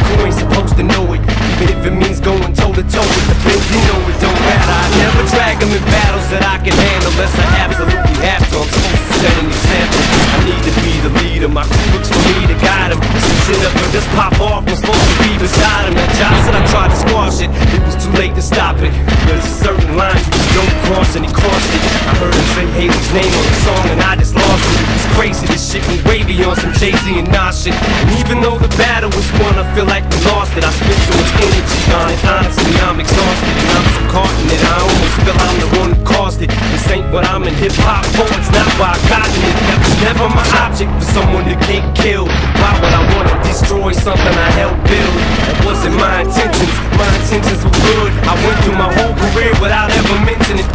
my crew ain't supposed to know it, even if it means going toe to toe with the Benz. You know it don't matter. I never drag them in battles that I can handle unless I absolutely have to. I'm supposed to set an example. I need to be the leader. My crew looks for me to guide them. Some shit up and just pop off. I'm supposed to be beside him. That job said I tried to squash it. It was too late to stop it. There's a certain line you just don't cross, and he crossed it. I heard him say Haley's name on the song and I just lost it. It was crazy. This shit went wavy on some Jay-Z and Nas shit. And even though the battle was won, I feel like we lost it. I spent so much energy on it. Honestly, I'm exhausted and I'm so caught in it. I almost feel I'm the one who caused it. This ain't what I'm in hip-hop for. It's not why I got it. That was never my object for someone to get killed. Why would I want to destroy something I helped build? That wasn't my intentions. My intentions were good. I went through my whole career without ever mentioning it.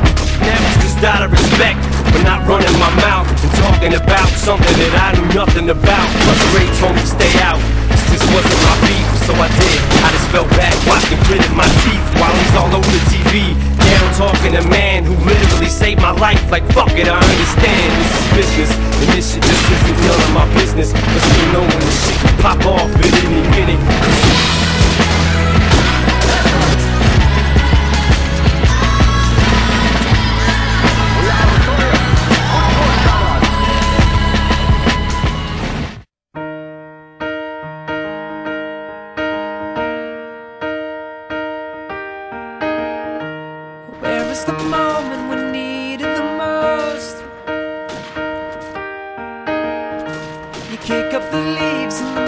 That was just out of respect for not running my mouth and talking about something that I knew nothing about. Plus Ray told me to stay out. This just wasn't my beef, so I did. I just fell back, watching gritting my teeth while he's all over the TV. Down talking to man who literally saved my life. Like fuck it, I understand. This is business, and this shit just isn't none of my business. But still know when this shit can pop off at any minute. Where is the moment we needed the most? You kick up the leaves and the